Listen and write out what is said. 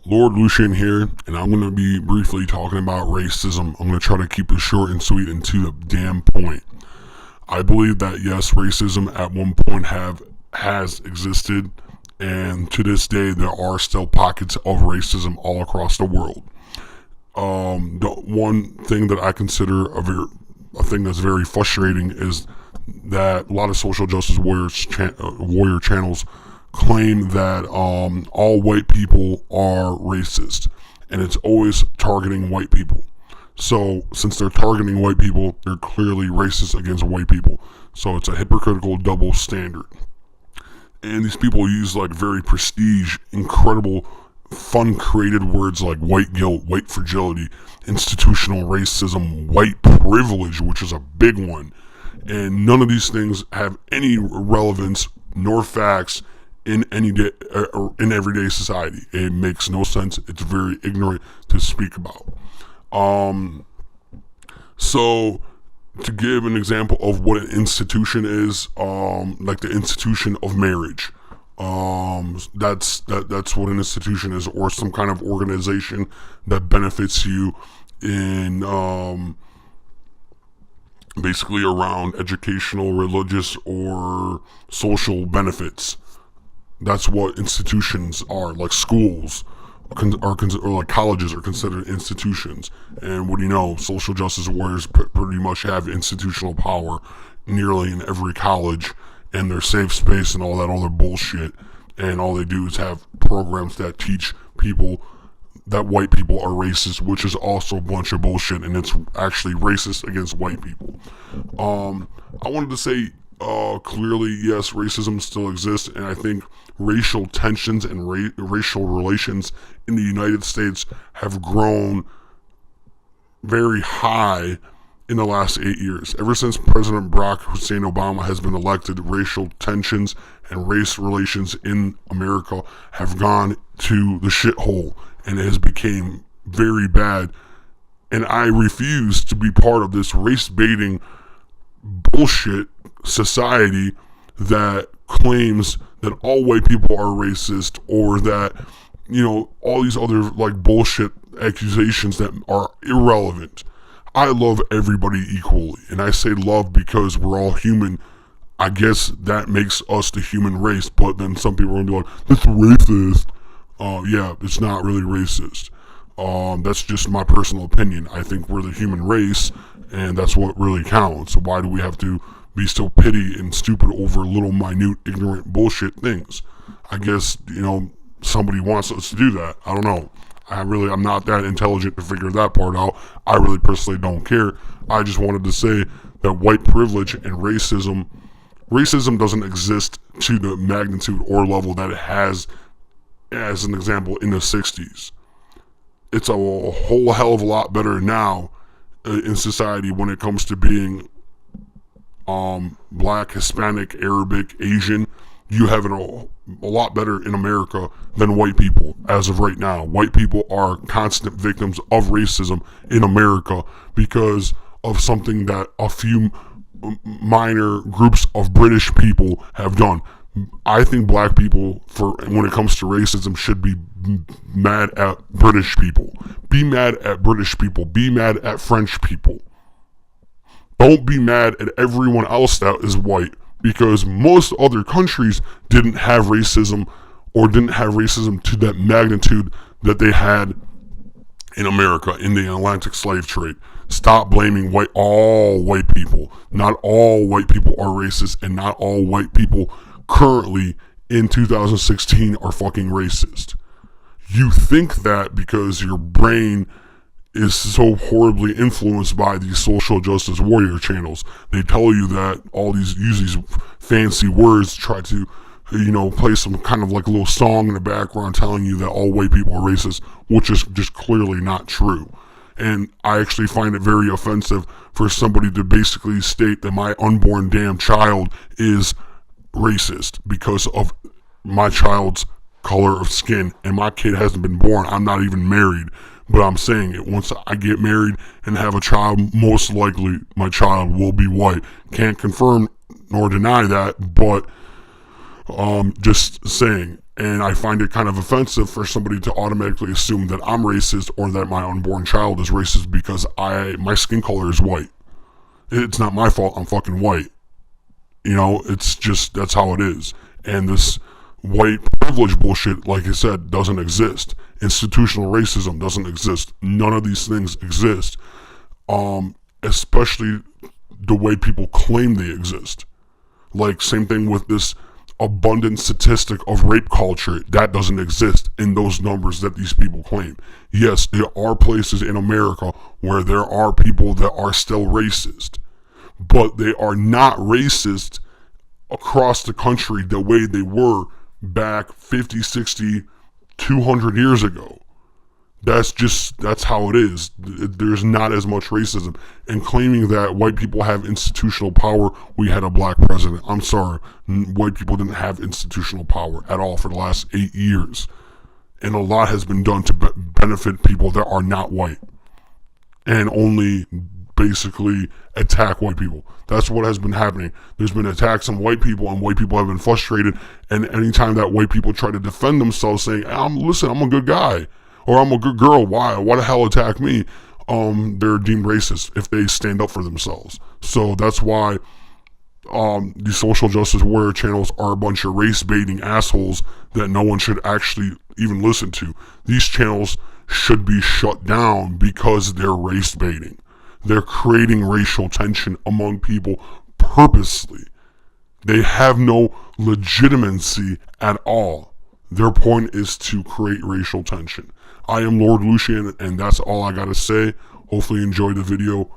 Lord Lucian here, and I'm going to be briefly talking about racism. I'm going to try to keep it short and sweet and to the damn point. I believe that yes, racism at one point has existed, and to this day there are still pockets of racism all across the world. The one thing that I consider a thing that's very frustrating is that a lot of social justice warrior channels claim that all white people are racist, and it's always targeting white people. So since they're targeting white people, they're clearly racist against white people. So it's a hypocritical double standard. And these people use like very prestige, incredible, fun created words like white guilt, white fragility, institutional racism, white privilege, which is a big one. And none of these things have any relevance nor facts in in everyday society. It makes no sense. It's very ignorant to speak about. So to give an example of what an institution is, like the institution of marriage, that's what an institution is, or some kind of organization that benefits you in basically around educational, religious, or social benefits. That's what institutions are. Like schools or like colleges are considered institutions. And what do you know? Social justice warriors pretty much have institutional power nearly in every college, and their safe space and all that other bullshit. And all they do is have programs that teach people that white people are racist, which is also a bunch of bullshit, and it's actually racist against white people. I wanted to say clearly, yes, racism still exists, and I think racial tensions and racial relations in the United States have grown very high in the last 8 years. Ever since President Barack Hussein Obama has been elected, racial tensions and race relations in America have gone to the shithole, and it has become very bad. And I refuse to be part of this race baiting bullshit society that claims that all white people are racist, or that, you know, all these other like bullshit accusations that are irrelevant. I love everybody equally, and I say love because we're all human. I guess that makes us the human race, but then some people are gonna be like, that's racist. Yeah, it's not really racist. That's just my personal opinion. I think we're the human race, and that's what really counts. So why do we have to be so petty and stupid over little minute ignorant bullshit things? I guess, you know, somebody wants us to do that. I don't know. I'm not that intelligent to figure that part out. I really personally don't care. I just wanted to say that white privilege and racism doesn't exist to the magnitude or level that it has, as an example, in the 60s. It's a whole hell of a lot better now in society when it comes to being black, Hispanic, Arabic, Asian. You have it a lot better in America than white people as of right now. White people are constant victims of racism in America because of something that a few minor groups of British people have done. I think black people, when it comes to racism, should be mad at British people. Be mad at British people. Be mad at French people. Don't be mad at everyone else that is white, because most other countries didn't have racism, or didn't have racism to that magnitude that they had in America in the Atlantic slave trade. Stop blaming all white people. Not all white people are racist, and not all white people currently in 2016 are fucking racist. You think that because your brain is so horribly influenced by these social justice warrior channels. They tell you that use these fancy words, try to, you know, play some kind of like a little song in the background telling you that all white people are racist, which is just clearly not true. And I actually find it very offensive for somebody to basically state that my unborn damn child is racist because of my child's color of skin, and my kid hasn't been born. I'm not even married. But I'm saying it, once I get married and have a child, most likely my child will be white. Can't confirm nor deny that, but just saying. And I find it kind of offensive for somebody to automatically assume that I'm racist or that my unborn child is racist because my skin color is white. It's not my fault. I'm fucking white. You know, it's just, that's how it is. And this white privilege bullshit, like I said, doesn't exist. Institutional racism doesn't exist. None of these things exist. Especially the way people claim they exist. Like, same thing with this abundant statistic of rape culture. That doesn't exist in those numbers that these people claim. Yes, there are places in America where there are people that are still racist, but they are not racist across the country the way they were back 50, 60, 200 years ago. That's how it is. There's not as much racism. And claiming that white people have institutional power, we had a black president. I'm sorry, white people didn't have institutional power at all for the last 8 years. And a lot has been done to benefit people that are not white. And only basically attack white people. That's what has been happening. There's been attacks on white people, and white people have been frustrated. And anytime that white people try to defend themselves saying, listen, I'm a good guy, or I'm a good girl, why the hell attack me? They're deemed racist if they stand up for themselves. So that's why these social justice warrior channels are a bunch of race baiting assholes that no one should actually even listen to. These channels should be shut down because they're race baiting. They're creating racial tension among people purposely. They have no legitimacy at all. Their point is to create racial tension. I am Lord Lucian, and that's all I gotta say. Hopefully you enjoyed the video.